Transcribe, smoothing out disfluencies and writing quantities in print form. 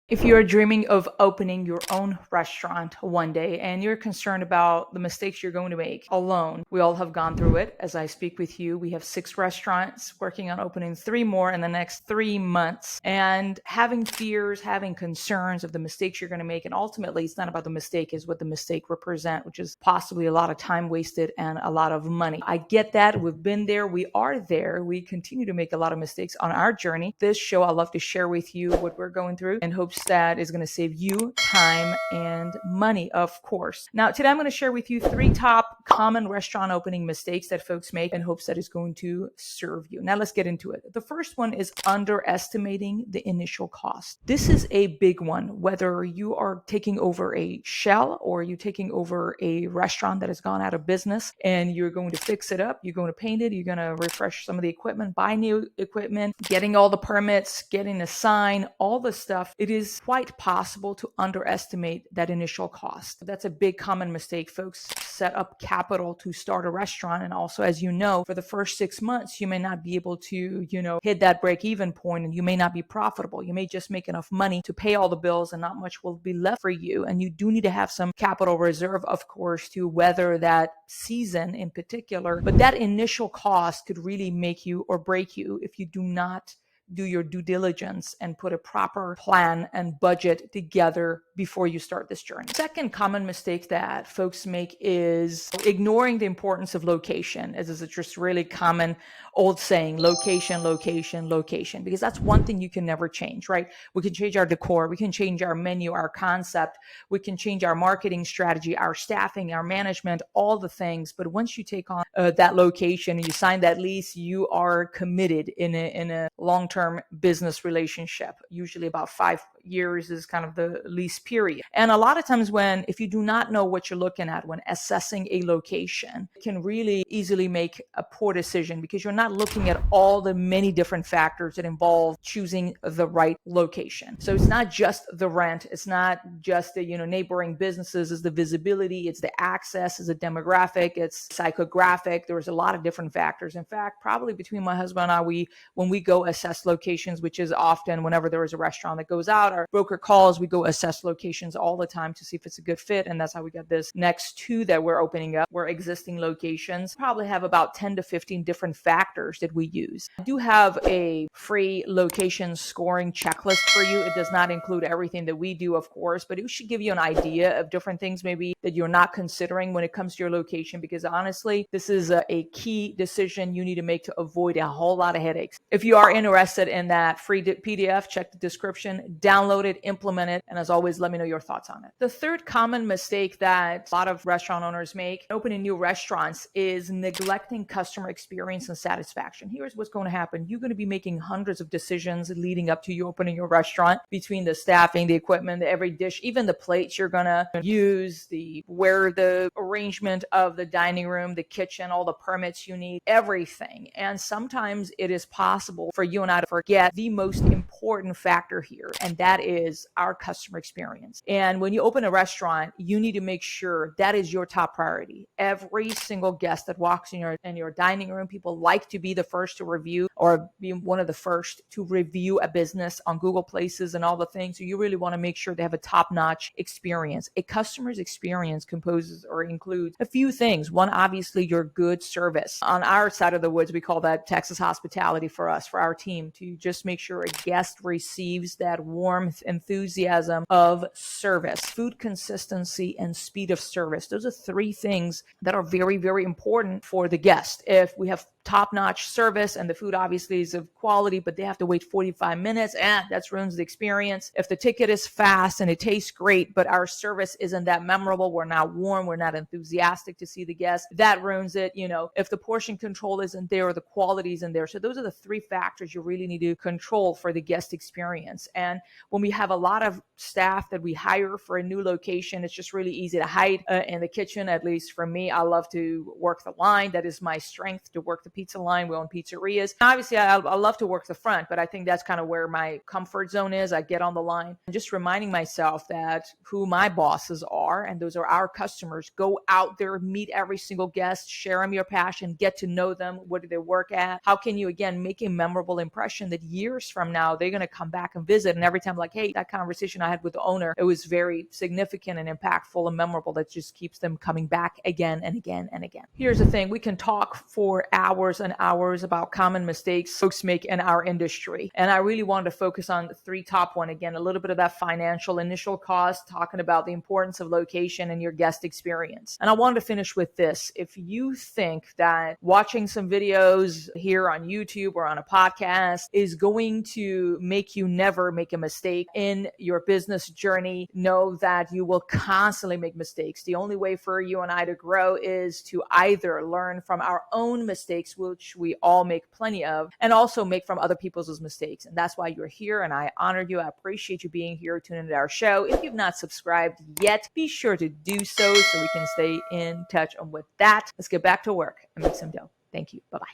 If you are dreaming of opening your own restaurant one day and you're concerned about the mistakes you're going to make alone, we all have gone through it. As I speak with you, we have 6 restaurants, working on opening 3 more in the next 3 months, and having fears, having concerns of the mistakes you're going to make. And ultimately, it's not about the mistake, it's what the mistake represents, which is possibly a lot of time wasted and a lot of money. I get that. We've been there. We are there. We continue to make a lot of mistakes on our journey. This show, I love to share with you what we're going through in hopes that is going to save you time and money, of course. Now, today I'm going to share with you 3 top common restaurant opening mistakes that folks make in hopes that it's going to serve you. Now, let's get into it. The first one is underestimating the initial cost. This is a big one, whether you are taking over a shell or you're taking over a restaurant that has gone out of business and you're going to fix it up, you're going to paint it, you're going to refresh some of the equipment, buy new equipment, getting all the permits, getting a sign, all the stuff. It is quite possible to underestimate that initial cost. That's a big common mistake. Folks set up capital to start a restaurant. And also, as you know, for the first 6 months, you may not be able to, hit that break-even point, and you may not be profitable. You may just make enough money to pay all the bills and not much will be left for you. And you do need to have some capital reserve, of course, to weather that season in particular. But that initial cost could really make you or break you if you do not do your due diligence and put a proper plan and budget together before you start this journey. Second common mistake that folks make is ignoring the importance of location. As is a just really common old saying, location, location, location, because that's one thing you can never change, right? We can change our decor, we can change our menu, our concept, we can change our marketing strategy, our staffing, our management, all the things. But once you take on that location and you sign that lease, you are committed in a long-term business relationship. Usually about 5 years is kind of the lease period. And a lot of times if you do not know what you're looking at when assessing a location, it can really easily make a poor decision because you're not looking at all the many different factors that involve choosing the right location. So it's not just the rent, it's not just the neighboring businesses, it's the visibility, it's the access, it's the demographic, it's psychographic. There's a lot of different factors. In fact, probably between my husband and I, when we go assess locations, which is often whenever there is a restaurant that goes out, our broker calls, we go assess locations all the time to see if it's a good fit. And that's how we got this next 2 that we're opening up. We're existing locations, probably have about 10 to 15 different factors that we use. I do have a free location scoring checklist for you. It does not include everything that we do, of course, but it should give you an idea of different things maybe that you're not considering when it comes to your location, because honestly, this is a key decision you need to make to avoid a whole lot of headaches. If you are interested in that free PDF, check the description, download it, implement it, and as always, let me know your thoughts on it. The third common mistake that a lot of restaurant owners make opening new restaurants is neglecting customer experience and satisfaction. Here's what's going to happen. You're going to be making hundreds of decisions leading up to you opening your restaurant, between the staffing, the equipment, every dish, even the plates you're going to use, the arrangement of the dining room, the kitchen, all the permits you need, everything. And sometimes it is possible for you and I to forget the most important factor here, and that is our customer experience. And when you open a restaurant, you need to make sure that is your top priority. Every single guest that walks in your dining room, people like to be the first to review or be one of the first to review a business on Google Places and all the things. So you really want to make sure they have a top-notch experience. A customer's experience composes or includes a few things. One, obviously, your good service. On our side of the woods, we call that Texas hospitality for us, for our team, to just make sure a guest receives that warmth, enthusiasm of service. Food consistency and speed of service. Those are 3 things that are very, very important for the guest. If we have top-notch service and the food obviously is of quality, but they have to wait 45 minutes, that ruins the experience. If the ticket is fast and it tastes great, but our service isn't that memorable, we're not warm, we're not enthusiastic to see the guest, that ruins it. If the portion control isn't there or the quality isn't there. So those are the 3 factors you really need to control for the guest experience. And when we have a lot of staff that we hire for a new location, it's just really easy to hide in the kitchen. At least for me, I love to work the line. That is my strength, to work the pizza line, we own pizzerias. Obviously, I love to work the front, but I think that's kind of where my comfort zone is. I get on the line and just reminding myself that who my bosses are, and those are our customers. Go out there, meet every single guest, share them your passion, get to know them. What do they work at? How can you, again, make a memorable impression that years from now, they're going to come back and visit. And every time, like, hey, that conversation I had with the owner, it was very significant and impactful and memorable. That just keeps them coming back again and again and again. Here's the thing. We can talk for hours and hours about common mistakes folks make in our industry. And I really wanted to focus on the three top one. Again, a little bit of that financial initial cost, talking about the importance of location and your guest experience. And I wanted to finish with this. If you think that watching some videos here on YouTube or on a podcast is going to make you never make a mistake in your business journey, know that you will constantly make mistakes. The only way for you and I to grow is to either learn from our own mistakes, which we all make plenty of, and also make from other people's mistakes. And that's why you're here, and I honor you. I appreciate you being here, tuning into our show. If you've not subscribed yet, be sure to do so we can stay in touch. And with that, let's get back to work and make some dough. Thank you. Bye-bye.